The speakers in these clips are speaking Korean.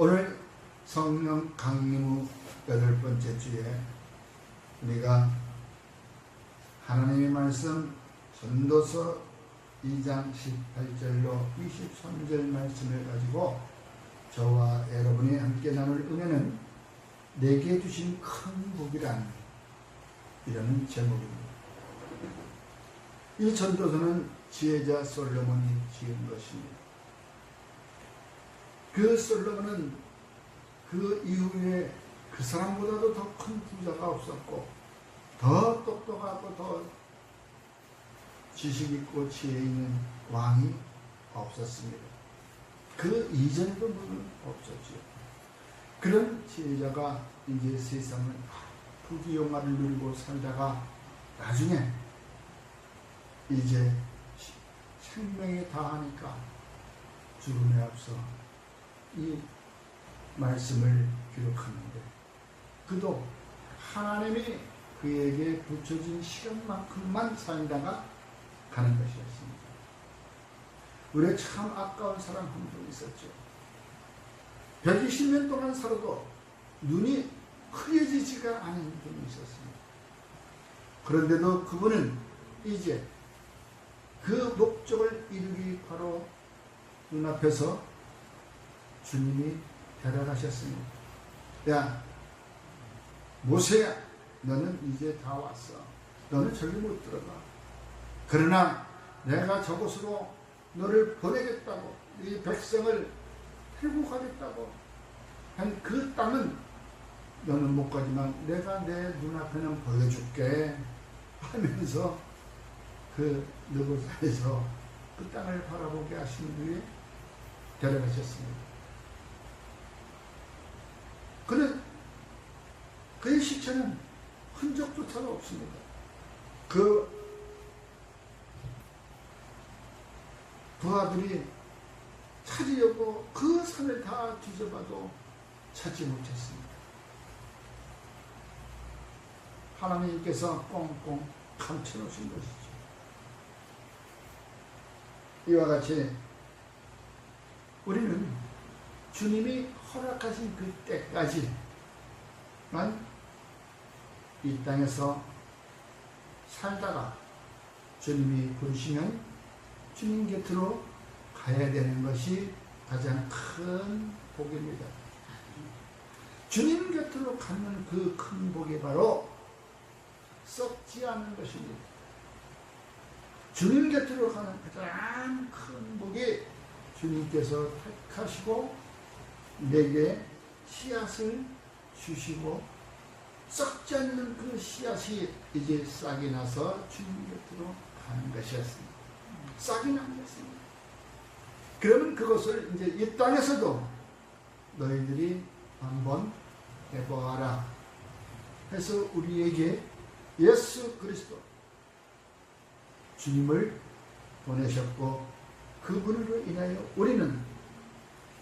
오늘 성령 강림 후 8번째 주에 우리가 하나님의 말씀 전도서 2장 18절로 23절 말씀을 가지고 저와 여러분이 함께 나눌 은혜는 내게 주신 큰 복이란 이라는 제목입니다. 이 전도서는 지혜자 솔로몬이 지은 것입니다. 그 솔로몬은 그 이후에 그 사람보다도 더 큰 부자가 없었고 더 똑똑하고 더 지식 있고 지혜 있는 왕이 없었습니다. 그 이전에도 물론 없었죠. 그런 지혜자가 이제 세상을 부귀영화를 누리고 살다가 나중에 이제 생명에 다하니까 죽음에 앞서 이 말씀을 기록하는데 그도 하나님이 그에게 붙여진 시간만큼만 살다가 가는 것이었습니다. 우리가 참 아까운 사람 한 분 있었죠. 120년 동안 살아도 눈이 흐려지지가 않은 분이 있었습니다. 그런데도 그분은 이제 그 목적을 이루기 바로 눈앞에서 주님이 데려가셨습니다. 야, 모세야, 너는 이제 다 왔어. 너는 저기 못 들어가. 그러나 내가 저곳으로 너를 보내겠다고, 이 백성을 데리고 가겠다고 한 그 땅은 너는 못 가지만 내가 내 눈앞에는 보여줄게 하면서 그 느고사에서 그 땅을 바라보게 하신 후에 데려가셨습니다. 그의 시체는 흔적조차도 없습니다. 그 부하들이 찾으려고 그 산을 다 뒤져봐도 찾지 못했습니다. 하나님께서 꽁꽁 감춰놓으신 것이죠. 이와 같이 우리는 주님이 허락하신 그 때까지만 이 땅에서 살다가 주님이 부르시면 주님 곁으로 가야 되는 것이 가장 큰 복입니다. 주님 곁으로 가는 그 큰 복이 바로 썩지 않는 것입니다. 주님 곁으로 가는 가장 큰 복이 주님께서 택하시고 내게 씨앗을 주시고 썩지 않는 그 씨앗이 이제 싹이 나서 주님 곁으로 가는 것이었습니다. 싹이 난 것입니다. 그러면 그것을 이제 이 땅에서도 너희들이 한번 해보아라 해서 우리에게 예수 그리스도 주님을 보내셨고 그분으로 인하여 우리는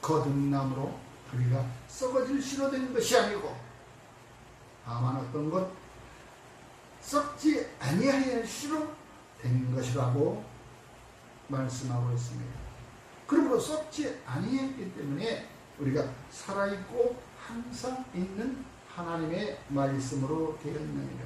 거듭남으로 우리가 썩어질 씨로 된 것이 아니고 다만 어떤 것 썩지 아니하여야 할 씨로 된 것이라고 말씀하고 있습니다. 그러므로 썩지 아니했기 때문에 우리가 살아있고 항상 있는 하나님의 말씀으로 되었느니라.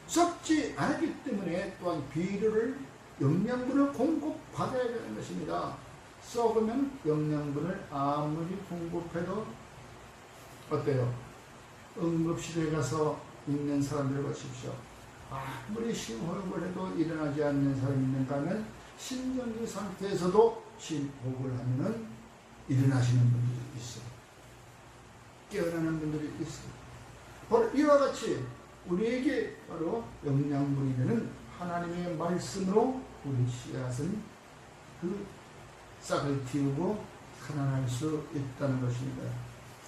썩지 않았기 때문에 또한 비료를 영양분을 공급 받아야 되는 것입니다. 썩으면 영양분을 아무리 공급해도 어때요? 응급실에 가서 있는 사람들 보십시오. 아무리 심호흡을 해도 일어나지 않는 사람이 있는가 하면 심정지 상태에서도 심호흡을 하면은 일어나시는 분들이 있어요. 깨어나는 분들이 있어요. 바로 이와 같이 우리에게 바로 영양분이 되는 하나님의 말씀으로 우리 씨앗은 그 싹을 틔우고 살아날 수 있다는 것입니다.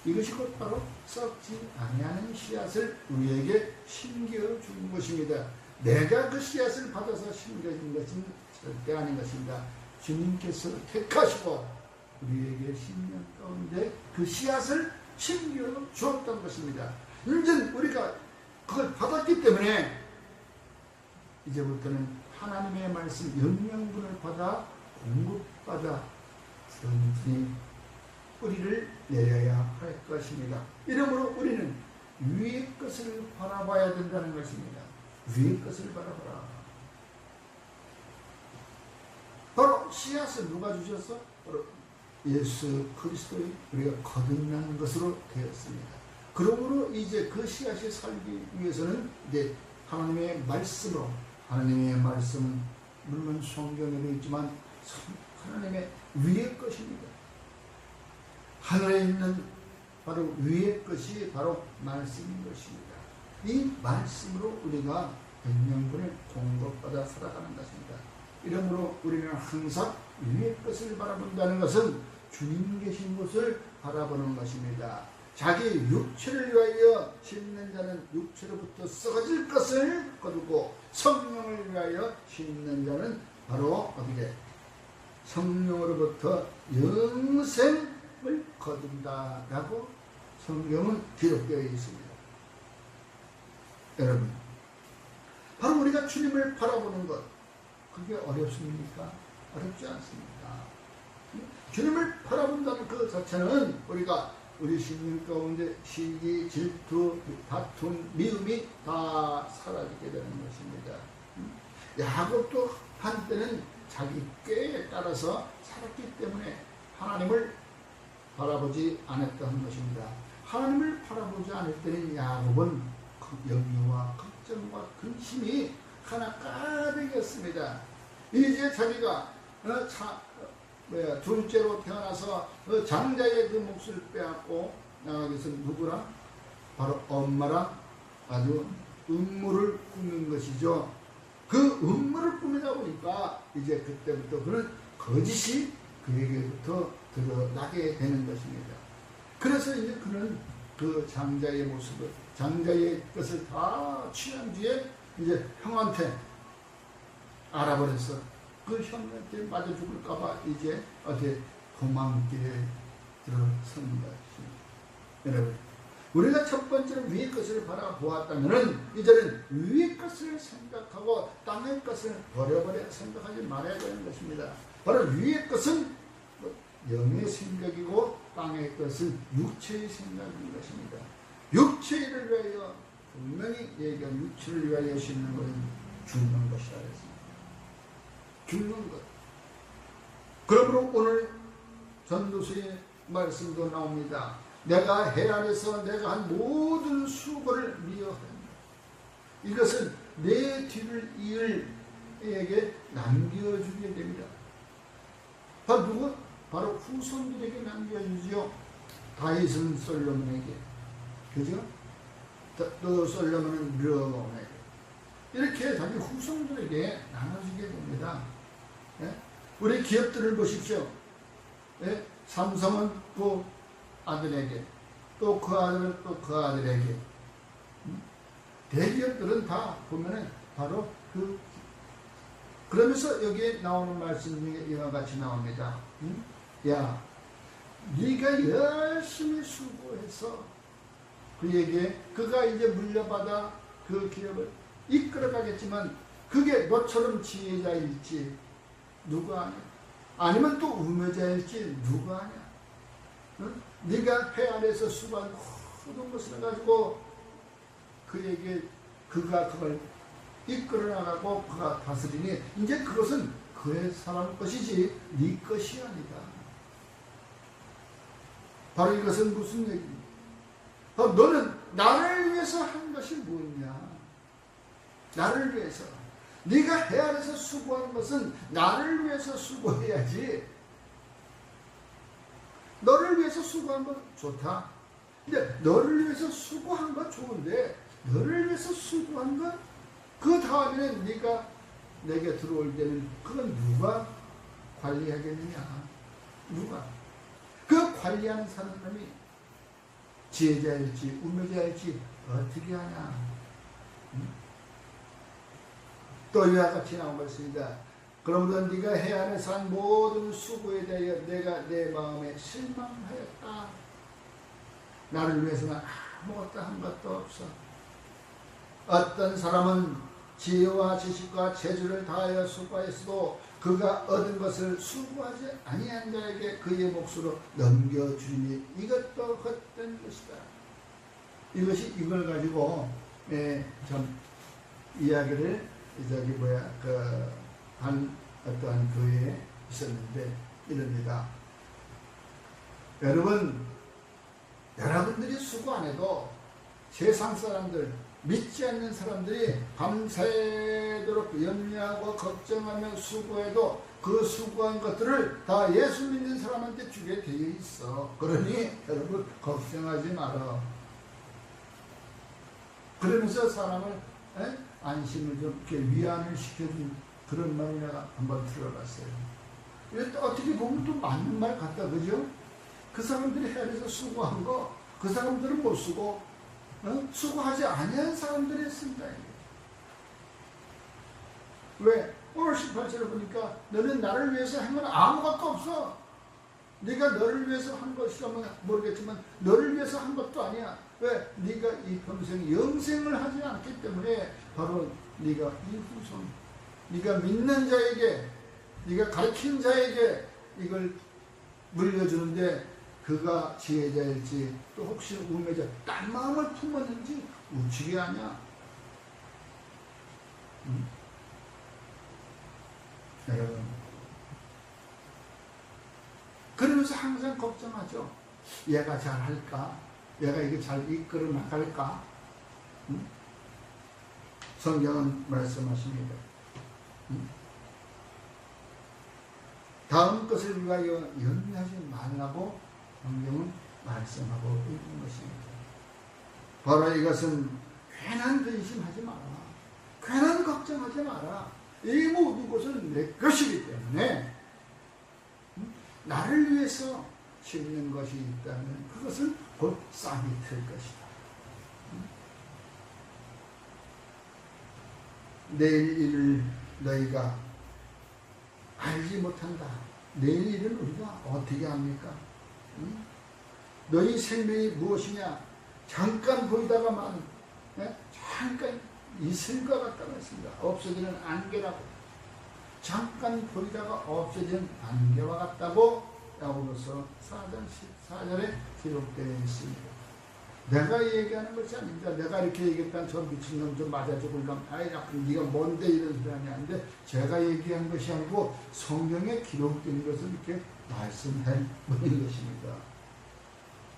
이것이 곧 바로 썩지 아니하는 씨앗을 우리에게 심겨준 것입니다. 내가 그 씨앗을 받아서 심겨진 것은 절대 아닌 것입니다. 주님께서 택하시고 우리에게 심령 가운데 그 씨앗을 심겨주었던 것입니다. 이제 우리가 그걸 받았기 때문에 이제부터는 하나님의 말씀 영양분을 받아 공급받아 온전히 뿌리를 내려야 할 것입니다. 이러므로 우리는 위의 것을 바라봐야 된다는 것입니다. 위의 것을 바라봐라. 바로 씨앗을 누가 주셨어? 바로 예수 그리스도의 우리가 거듭난 것으로 되었습니다. 그러므로 이제 그 씨앗이 살기 위해서는 이제 하나님의 말씀으로, 하나님의 말씀은 물론 성경에도 있지만 하나님의 위의 것입니다. 하늘에 있는 바로 위의 것이 바로 말씀인 것입니다. 이 말씀으로 우리가 백명분을 공급받아 살아가는 것입니다. 이러므로 우리는 항상 위의 것을 바라본다는 것은 주님 계신 곳을 바라보는 것입니다. 자기 육체를 위하여 심는 자는 육체로부터 썩어질 것을 거두고 성령을 위하여 심는 자는 바로 어떻게 성령으로부터 영생을 거둔다라고 성경은 기록되어 있습니다. 여러분, 바로 우리가 주님을 바라보는 것, 그게 어렵습니까? 어렵지 않습니다. 주님을 바라본다는 그 자체는 우리 심령 가운데 시기, 질투, 다툼, 미움이 다 사라지게 되는 것입니다. 야곱도 한때는 자기 꾀에 따라서 살았기 때문에 하나님을 바라보지 않았던 것입니다. 하나님을 바라보지 않을 때는 야곱은 염려와 걱정과 근심이 하나 가득이었습니다. 이제 자기가 둘째로 태어나서 장자의 그 몫을 빼앗고 나가기 위해서 누구랑? 바로 엄마랑 아주 음모를 꾸민 것이죠. 그 음모를 꾸미다 보니까 이제 그때부터 그는 거짓이 그에게부터 드러나게 되는 것입니다. 그래서 이제 그는 그 장자의 모습을, 장자의 것을 다 취한 뒤에 이제 형한테 알아버렸어. 그 형한테 맞아 죽을까봐 이제 어디 도망길에 들어서는 것입니다. 여러분, 우리가 첫 번째로 위의 것을 바라보았다면 이제는 위의 것을 생각하고 땅의 것을 버려버려 생각하지 말아야 되는 것입니다. 바로 위의 것은 영의 생각이고 땅의 것은 육체의 생각인 것입니다. 육체를 위하여 분명히 얘기한 육체를 위하여 심는 것은 죽는 것이라 했습니다. 죽는 것. 그러므로 오늘 전도서의 말씀도 나옵니다. 내가 해 아래서 내가 한 모든 수고를 미워한다. 이것은 내 뒤를 이을 에게 남겨주게 됩니다. 바로 누구? 바로 후손들에게 남겨주죠. 다윗은 솔로몬에게, 그죠? 또 솔로몬은 르호보암에게 이렇게 자기 후손들에게 나눠주게 됩니다. 예? 우리 기업들을 보십시오. 예? 삼성은 또 아들에게, 또 그 아들은 또 그 아들에게. 대기업들은 다 보면은 바로 그러면서 여기에 나오는 말씀 중에 이와 같이 나옵니다. 야, 네가 열심히 수고해서 그에게, 그가 이제 물려받아 그 기업을 이끌어가겠지만 그게 너처럼 지혜자일지 누가 아냐? 아니면 또 우매자일지 누가 아냐? 응? 네가 해 아래서 수고한 모든 것을 가지고 그에게, 그가 그걸 이끌어 나가고 그가 다스리니 이제 그것은 그의 사람 것이지 네 것이 아니다. 바로 이것은 무슨 얘기입니까? 너는 나를 위해서 한 것이 뭐냐? 나를 위해서. 네가 해 아래서 수고한 것은 나를 위해서 수고해야지. 너를 위해서 수고한 건 좋다. 근데 너를 위해서 수고한 건 좋은데 너를 위해서 수고한 건 그 다음에는 네가 내게 들어올 때는 그건 누가 관리하겠느냐? 누가? 그 관리하는 사람이 지혜자일지 우매자일지 어떻게 하냐? 또 이와 같이 나오고 있습니다. 그러므로 네가 해 아래서 한 모든 수고에 대하여 내가 내 마음에 실망하였다. 나를 위해서는 아무것도 한 것도 없어. 어떤 사람은 지혜와 지식과 재주를 다하여 수고했어도 그가 얻은 것을 수고하지 아니한 자에게 그의 몫으로 넘겨주니 이것도 헛된 것이다. 이것이 이걸 가지고 좀 이야기를 한 어떠한 교회에 있었는데 이럽니다. 여러분들이 수고 안 해도 세상 사람들, 믿지 않는 사람들이 밤새도록 염려하고 걱정하며 수고해도 그 수고한 것들을 다 예수 믿는 사람한테 주게 되어 있어. 그러니 여러분 걱정하지 마라. 그러면서 사람을 안심을 좀 이렇게 위안을 시켜준 그런 말을 내가 한번 들어봤어요. 어떻게 보면 또 맞는 말 같다, 그죠? 그 사람들이 해외에서 수고한 거, 그 사람들은 못 쓰고, 수고하지 아니한 사람들이 했습니다. 왜? 오늘 18절을 보니까 너는 나를 위해서 한 건 아무것도 없어. 네가 너를 위해서 한 것이라면 모르겠지만 너를 위해서 한 것도 아니야. 왜? 네가 이 평생 영생을 하지 않기 때문에 바로 네가 이 후손, 네가 믿는 자에게, 네가 가르친 자에게 이걸 물려주는데 그가 지혜자일지 또 혹시 우매자 딴 마음을 품었는지 우측이 아니야. 여러분, 그러면서 항상 걱정하죠. 얘가 잘할까? 얘가 이게 잘 이끌어 나갈까? 성경은 말씀하십니다. 다음 것을 위하여 염려하지 말라고 성경은 말씀하고 있는 것입니다. 바로 이것은 괜한 근심하지 마라. 괜한 걱정하지 마라. 이 모든 것은 내 것이기 때문에 나를 위해서 심는 것이 있다면 그것은 곧 싹이 틀 것이다. 내일 일을 너희가 알지 못한다. 내일 일은 우리가 어떻게 합니까? 너희 생명이 무엇이냐? 잠깐 보이다가만 잠깐 있을 것 같다고 했습니다. 없어지는 안개라고. 잠깐 보이다가 없어지는 안개와 같다고 야고보서 4장 14절에 기록되어 있습니다. 내가 얘기하는 것이 아닙니다. 내가 이렇게 얘기했다는 저 미친놈 좀 맞아 죽을놈, 아이 나쁜 네가 뭔데 이런 소리 아니는데 제가 얘기한 것이 아니고 성경에 기록된 것을 이렇게 말씀해 보는 것입니다.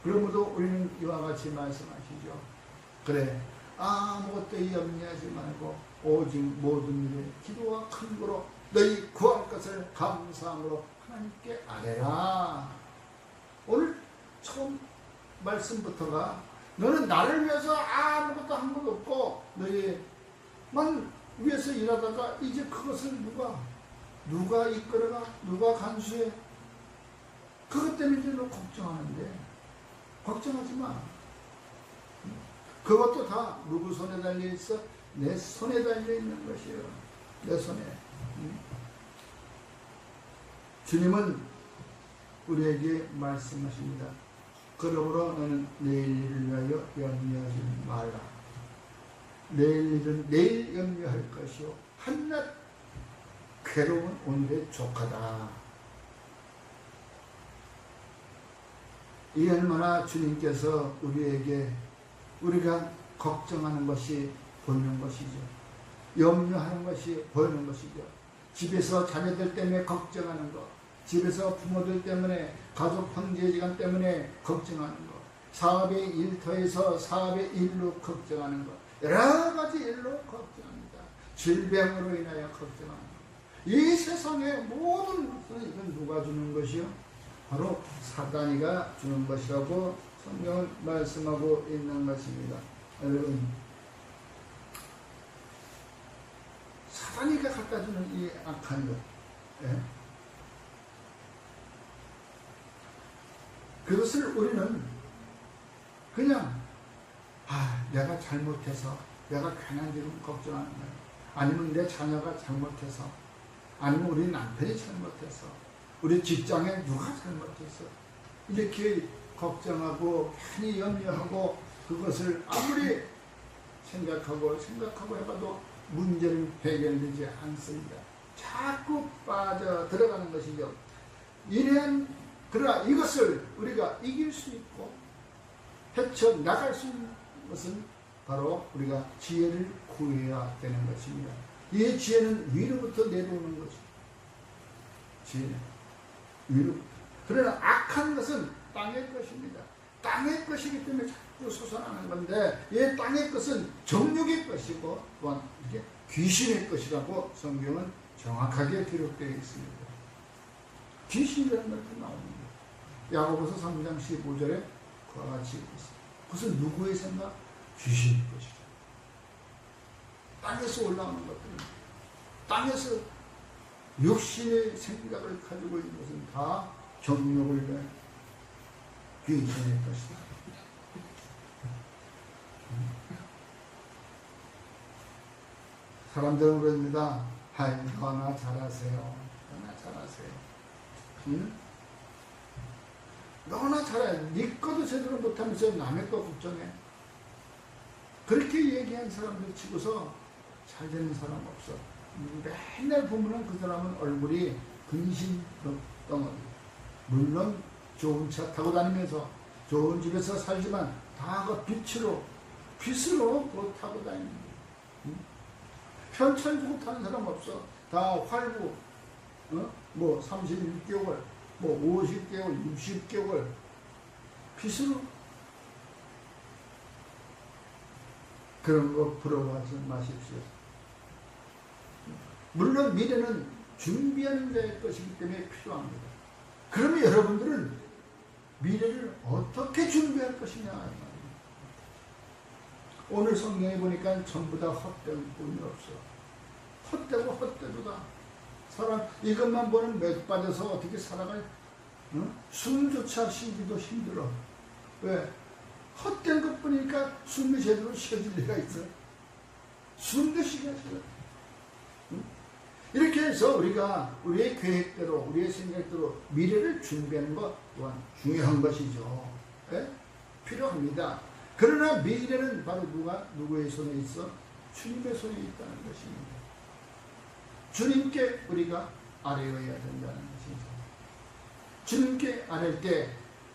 그러므로 우리는 이와 같이 말씀하시죠. 그래, 아무것도 염려하지 말고 오직 모든 일에 기도와 큰거로 너희 구할 것을 감사함으로 하나님께 아뢰라. 오늘 처음 말씀부터가 너는 나를 위해서 아무것도 한 것 없고 너희만 위해서 일하다가 이제 그것을 누가 이끌어가? 누가 간수해? 그것 때문에 이제 너 걱정하는데 걱정하지 마. 그것도 다 누구 손에 달려 있어? 내 손에 달려 있는 것이에요. 내 손에. 주님은 우리에게 말씀하십니다. 그러므로 너는 내일 일을 위하여 염려하지 말라. 내일 일은 내일 염려할 것이요 한낱 괴로운 오늘의 족하다. 이 얼마나 주님께서 우리에게 우리가 걱정하는 것이 보이는 것이죠. 염려하는 것이 보이는 것이죠. 집에서 자녀들 때문에 걱정하는 것, 집에서 부모들 때문에, 가족 형제지간 때문에 걱정하는 것, 사업의 일터에서 사업의 일로 걱정하는 것, 여러 가지 일로 걱정합니다. 질병으로 인하여 걱정하는 것. 이 세상의 모든 것은 이건 누가 주는 것이요? 바로 사단이가 주는 것이라고 성경은 말씀하고 있는 것입니다. 여러분, 사단이가 갖다 주는 이 악한 것, 그것을 우리는 그냥 내가 잘못해서, 내가 괜한 지금 걱정하는 거야. 아니면 내 자녀가 잘못해서, 아니면 우리 남편이 잘못해서, 우리 직장에 누가 잘못해서 이렇게 걱정하고 괜히 염려하고 그것을 아무리 생각하고 해봐도 문제는 해결되지 않습니다. 자꾸 빠져 들어가는 것이죠. 그러나 이것을 우리가 이길 수 있고 헤쳐나갈 수 있는 것은 바로 우리가 지혜를 구해야 되는 것입니다. 이 지혜는 위로부터 내려오는 거죠. 지혜는 위로부터. 그러나 악한 것은 땅의 것입니다. 땅의 것이기 때문에 자꾸 솟아나는 건데, 이 땅의 것은 정욕의 것이고 또한 이게 귀신의 것이라고 성경은 정확하게 기록되어 있습니다. 귀신이라는 것도 나옵니다. 야고보서 3장 15절에 그와 같이 있습니다. 그것은 누구의 생각? 귀신의 것이죠. 땅에서 올라오는 것들은, 땅에서 육신의 생각을 가지고 있는 것은 다 정욕을 위한 귀신의 것이다. 사람들은 그럽니다. 아이, 너나 잘하세요. 너나 잘하세요. 응? 너나 잘해. 네 것도 제대로 못하면서 남의 거 걱정해. 그렇게 얘기한 사람들 치고서 잘 되는 사람 없어. 맨날 보면은 그 사람은 얼굴이 근심 덩어리. 물론 좋은 차 타고 다니면서 좋은 집에서 살지만 다 그 빚으로 그거 타고 다니는 거야. 응? 편찬 주고 타는 사람 없어. 다 활부. 뭐 31개월, 뭐 50개월, 60개월 빚으로. 그런 거 부러워하지 마십시오. 물론 미래는 준비하는 자의 것이기 때문에 필요합니다. 그러면 여러분들은 미래를 어떻게 준비할 것이냐. 오늘 성경에 보니까 전부 다 헛된 뿐이 없어. 헛되고 헛되도다. 사람 이것만 보는 몇 빠져서 어떻게 살아갈, 숨조차 쉬기도 힘들어. 왜? 헛된 것 뿐이니까 숨이 제대로 쉬어질 리가 있어. 숨도 쉬기가 싫어. 이렇게 해서 우리가 우리의 계획대로, 우리의 생각대로 미래를 준비하는 것 또한 중요한 것이죠. 네? 필요합니다. 그러나 미래는 바로 누구의 손에 있어? 주님의 손에 있다는 것입니다. 주님께 우리가 아뢰어야 된다는 것이죠. 주님께 아뢰 때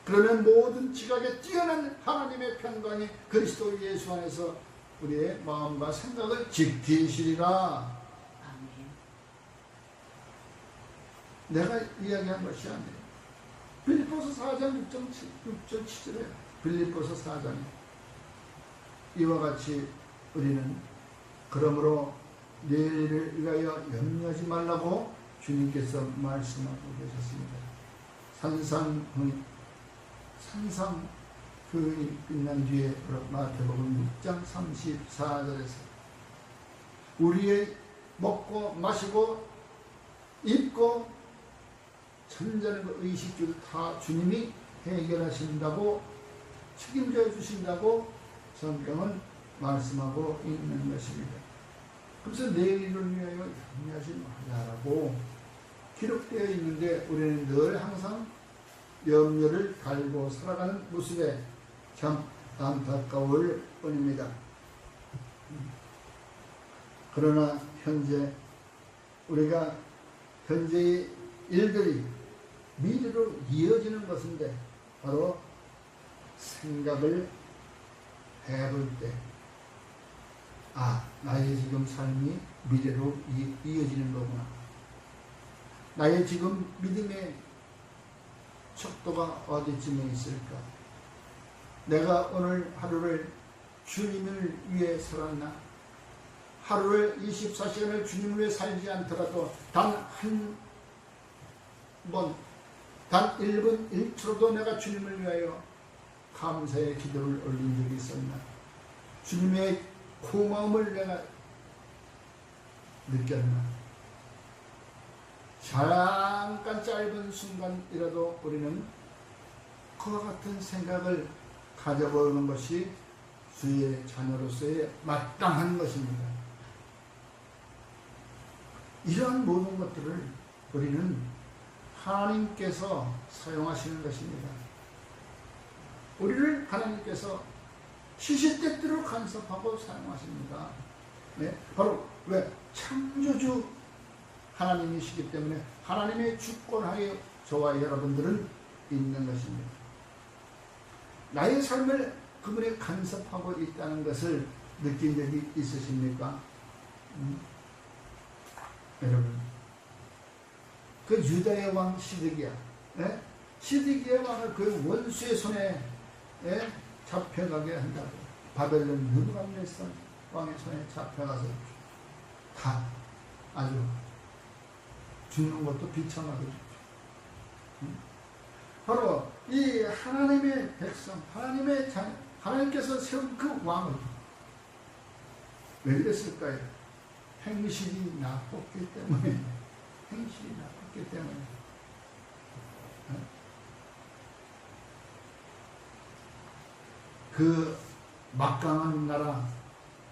그러면 모든 지각에 뛰어난 하나님의 평강이 그리스도 예수 안에서 우리의 마음과 생각을 지키시리라. 내가 이야기한 것이 아니에요. 빌립보서 4장 6절 7절에 빌립보서 4장 이와 같이 우리는 그러므로 내일을 위하여 염려하지 말라고 주님께서 말씀하고 계셨습니다. 산상 그 끝난 뒤에 마태복음 6장 34절에서 우리의 먹고 마시고 입고 천전의 의식주를 다 주님이 해결하신다고, 책임져 주신다고 성경은 말씀하고 있는 것입니다. 그래서 내일을 위하여 염려하지 말라고 기록되어 있는데 우리는 늘 항상 염려를 달고 살아가는 모습에 참 안타까울 뿐입니다. 그러나 현재의 일들이 미래로 이어지는 것인데 바로 생각을 해볼 때 나의 지금 삶이 미래로 이어지는 거구나. 나의 지금 믿음의 척도가 어디쯤에 있을까? 내가 오늘 하루를 주님을 위해 살았나? 하루를 24시간을 주님을 위해 살지 않더라도 단 1분 1초도 내가 주님을 위하여 감사의 기도를 올린 적이 있었나? 주님의 고마움을 내가 느꼈나? 잠깐 짧은 순간이라도 우리는 그와 같은 생각을 가져보는 것이 주의 자녀로서의 마땅한 것입니다. 이러한 모든 것들을 우리는 하나님께서 사용하시는 것입니다. 우리를 하나님께서 시시때때로 간섭하고 사용하십니다. 네? 바로 왜? 창조주 하나님이시기 때문에 하나님의 주권하에 저와 여러분들은 있는 것입니다. 나의 삶을 그분이 간섭하고 있다는 것을 느낀 적이 있으십니까? 여러분, 그 유다의 왕 시드기야, 시드기야 왕을 그 원수의 손에 잡혀가게 한다고. 바벨론 느부갓네살 왕의 손에 잡혀가서 다 아주 죽는 것도 비참하게 죽죠. 바로 이 하나님의 백성, 하나님의 자, 하나님께서 세운 그 왕을 왜 그랬을까요? 행실이 나빴기 때문에. 행실이 나빴기 때문에. 그 막강한 나라,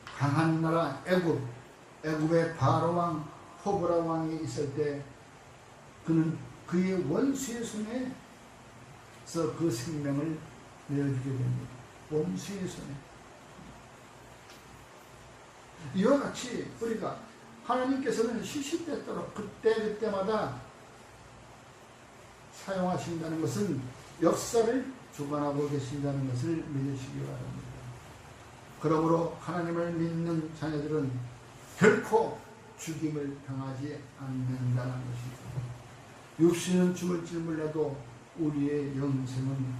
강한 나라 애굽의 바로 왕 호보라 왕이 있을 때 그는 그의 원수의 손에서 그 생명을 내어주게 됩니다. 원수의 손에. 이와 같이 우리가 하나님께서는 시시때때로 그때마다 사용하신다는 것은 역사를 주관하고 계신다는 것을 믿으시기 바랍니다. 그러므로 하나님을 믿는 자녀들은 결코 죽임을 당하지 않는다는 것입니다. 육신은 죽을지 몰라도 우리의 영생은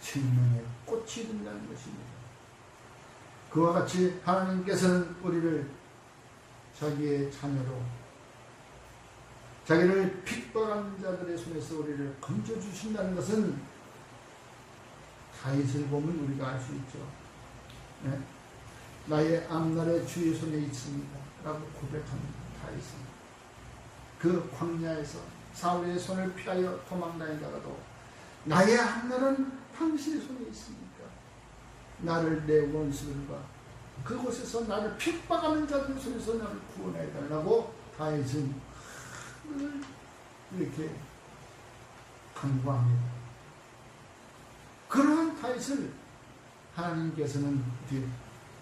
생명의 꽃이 된다는 것입니다. 그와 같이 하나님께서는 우리를 자기의 자녀로, 자기를 핍박한 자들의 손에서 우리를 건져주신다는 것은 다윗을 보면 우리가 알 수 있죠. 나의 앞날의 주의 손에 있습니다 라고 고백하는 다윗은 그 광야에서 사울의 손을 피하여 도망다니다가도 나의 앞날은 당신의 손에 있습니까? 나를 내 원수들과 그곳에서 나를 핍박하는 자들 손에서 나를 구원해 달라고 다윗은 늘 이렇게 간구합니다. 그러한 다윗을 하나님께서는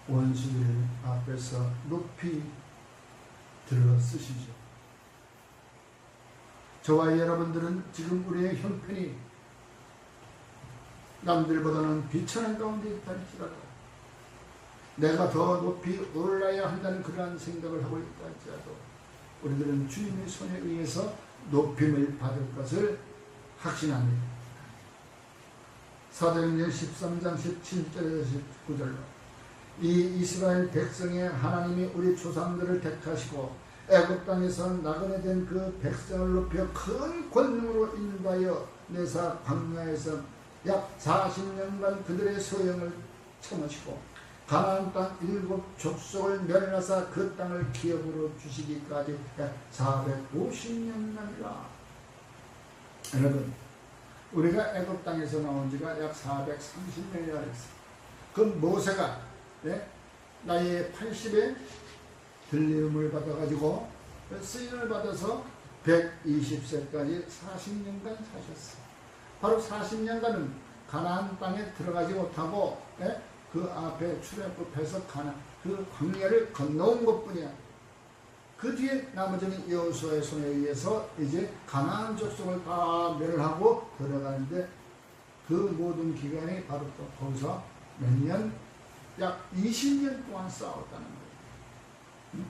원수들 앞에서 높이 들어 쓰시죠. 저와 여러분들은 지금 우리의 형편이 남들보다는 비천한 가운데 있다 할지라도, 내가 더 높이 올라야 한다는 그러한 생각을 하고 있다 할지라도 우리들은 주님의 손에 의해서 높임을 받을 것을 확신합니다. 사도행전 13장 17절에서 19절로 이 이스라엘 백성의 하나님이 우리 조상들을 택하시고 애굽 땅에서 나그네 된 그 백성을 높여 큰 권능으로 인도하여 내사 광야에서 약 40년간 그들의 소영을 참으시고 가나안 땅 7 족속을 멸하사 그 땅을 기업으로 주시기까지 약 450년이라. 여러분, 우리가 애굽 땅에서 나온 지가 약 430년이라 했어요. 그 모세가 나이 80에 들림을 받아가지고 쓰임을 받아서 120세까지 40년간 사셨어요. 바로 40년간은 가나안 땅에 들어가지 못하고 그 앞에 출애굽해서 그 광야를 건너온 것뿐이야. 그 뒤에 나머지는 여호수아의 손에 의해서 이제 가나안 족속을 다 멸하고 들어가는데 그 모든 기간이 바로 또 거기서 몇 년? 약 20년 동안 싸웠다는 거예요.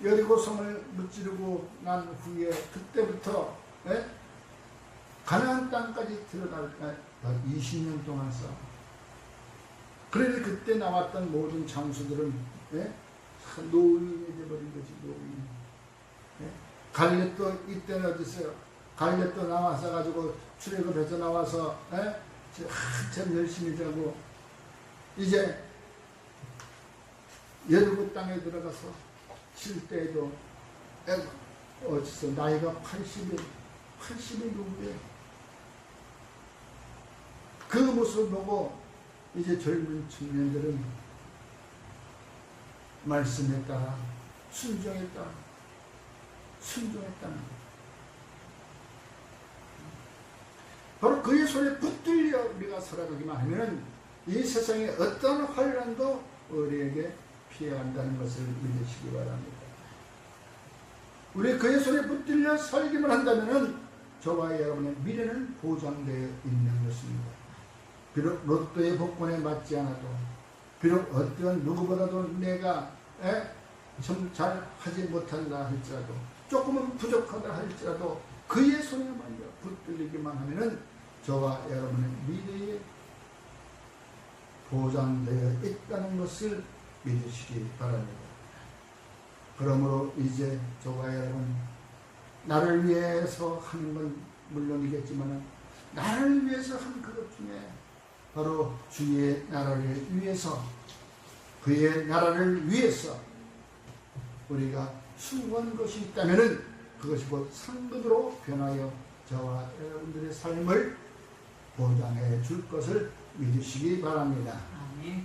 여리고성을 무찌르고 난 후에 그때부터 가나안 땅까지 들어갈 때 20년 동안 싸워. 그런데 그때 나왔던 모든 장수들은 노인이 되어버린 거지. 노인. 갈렙도 이때는 어디 있어요? 갈렙도 나와서 가지고 출애굽해서 나와서 한참 열심히 자고 이제 여리고 땅에 들어가서 쉴 때에도 어디서 나이가 80이 누구예요? 그 모습을 보고 이제 젊은 청년들은 말씀에 따라 순종했다는 거예요. 바로 그의 손에 붙들려 우리가 살아가기만 하면 이 세상의 어떤 환란도 우리에게 피해간다는 것을 믿으시기 바랍니다. 우리 그의 손에 붙들려 살기만 한다면 저와 여러분의 미래는 보장되어 있는 것입니다. 비록 로또의 복권에 맞지 않아도, 비록 어떤 누구보다도 내가 좀 잘 하지 못한다 할지라도, 조금은 부족하다 할지라도 그의 손에 만져 붙들리기만 하면은 저와 여러분의 미래에 보장되어 있다는 것을 믿으시기 바랍니다. 그러므로 이제 저와 여러분, 나를 위해서 하는 건 물론이겠지만 나를 위해서 한 그것 중에 바로 주의 나라를 위해서, 그의 나라를 위해서 우리가 수고한 것이 있다면 그것이 곧 상급으로 변하여 저와 여러분들의 삶을 보장해 줄 것을 믿으시기 바랍니다. 아멘.